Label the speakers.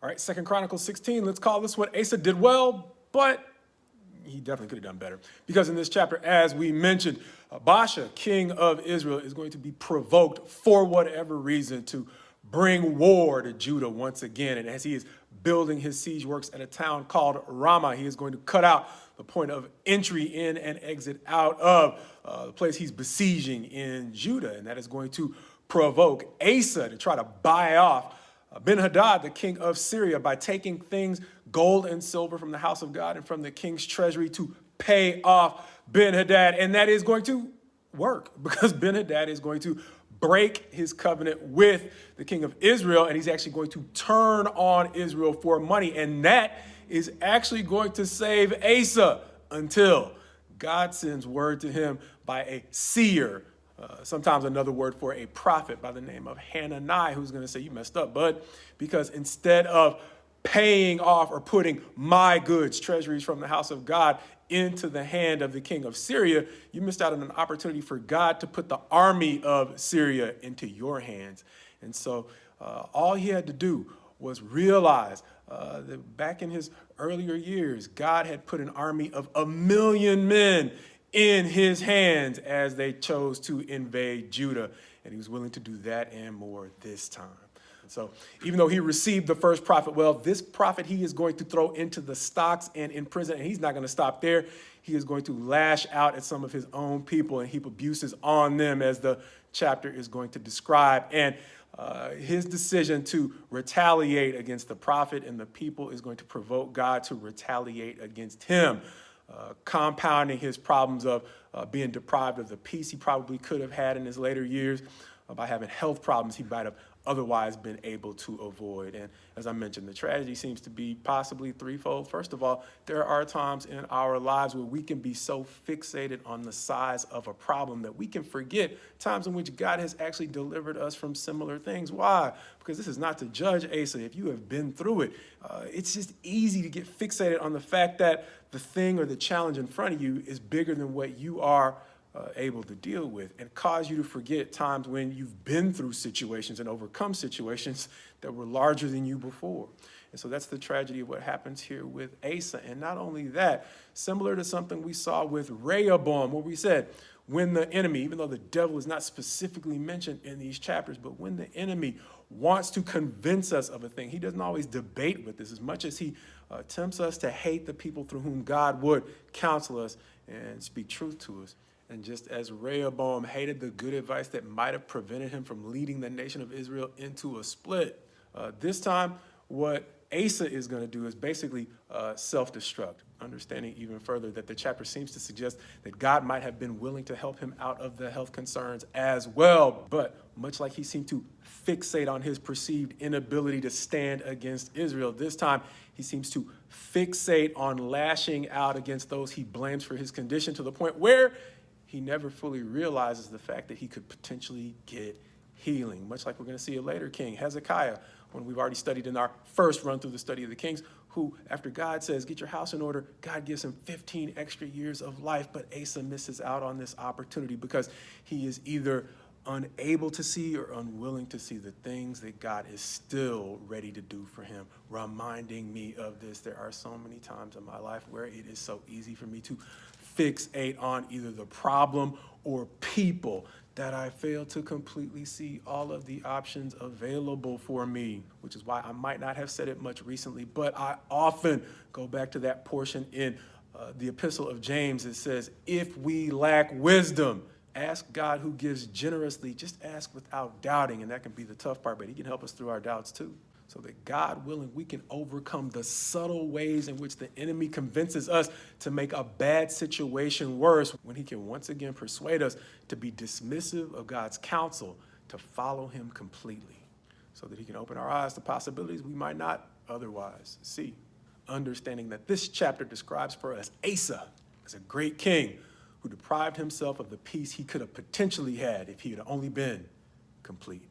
Speaker 1: All right, 2 Chronicles 16, let's call this one Asa did well, but he definitely could have done better. Because in this chapter, as we mentioned, Baasha, king of Israel, is going to be provoked for whatever reason to bring war to Judah once again. And as he is building his siege works at a town called Ramah, he is going to cut out the point of entry in and exit out of the place he's besieging in Judah. And that is going to provoke Asa to try to buy off Ben-Hadad, the king of Syria, by taking things, gold and silver from the house of God and from the king's treasury to pay off Ben-Hadad. And that is going to work because Ben-Hadad is going to break his covenant with the king of Israel, and he's actually going to turn on Israel for money. And that is actually going to save Asa until God sends word to him by a seer, sometimes another word for a prophet by the name of Hanani, who's going to say, you messed up, bud, because instead of paying off or putting my goods, treasuries from the house of God, into the hand of the king of Syria, you missed out on an opportunity for God to put the army of Syria into your hands. And so all he had to do was realize that back in his earlier years, God had put an army of 1 million men in his hands as they chose to invade Judah. And he was willing to do that and more this time. So even though he received the first prophet, well, this prophet he is going to throw into the stocks and in prison, and he's not going to stop there. He is going to lash out at some of his own people and heap abuses on them, as the chapter is going to describe. And his decision to retaliate against the prophet and the people is going to provoke God to retaliate against him, compounding his problems of being deprived of the peace he probably could have had in his later years by having health problems he might have otherwise been able to avoid. And as I mentioned, the tragedy seems to be possibly threefold. First of all, there are times in our lives where we can be so fixated on the size of a problem that we can forget times in which God has actually delivered us from similar things. Why? Because this is not to judge Asa. If you have been through it, it's just easy to get fixated on the fact that the thing or the challenge in front of you is bigger than what you are able to deal with, and cause you to forget times when you've been through situations and overcome situations that were larger than you before. And so that's the tragedy of what happens here with Asa. And not only that, similar to something we saw with Rehoboam, where we said, when the enemy, even though the devil is not specifically mentioned in these chapters, but when the enemy wants to convince us of a thing, he doesn't always debate with us as much as he tempts us to hate the people through whom God would counsel us and speak truth to us. And just as Rehoboam hated the good advice that might have prevented him from leading the nation of Israel into a split, this time what Asa is going to do is basically self-destruct, understanding even further that the chapter seems to suggest that God might have been willing to help him out of the health concerns as well. But much like he seemed to fixate on his perceived inability to stand against Israel, this time he seems to fixate on lashing out against those he blames for his condition, to the point where he never fully realizes the fact that he could potentially get healing, much like we're going to see a later king, Hezekiah, when we've already studied in our first run through the study of the kings, who, after God says, get your house in order, God gives him 15 extra years of life. But Asa misses out on this opportunity because he is either unable to see or unwilling to see the things that God is still ready to do for him, reminding me of this. There are so many times in my life where it is so easy for me to fixate on either the problem or people that I fail to completely see all of the options available for me, which is why I might not have said it much recently, but I often go back to that portion in the epistle of James that says, if we lack wisdom, ask God who gives generously, just ask without doubting. And that can be the tough part, but he can help us through our doubts too. So that God willing, we can overcome the subtle ways in which the enemy convinces us to make a bad situation worse, when he can once again persuade us to be dismissive of God's counsel, to follow him completely, so that he can open our eyes to possibilities we might not otherwise see. Understanding that this chapter describes for us Asa as a great king who deprived himself of the peace he could have potentially had if he had only been complete.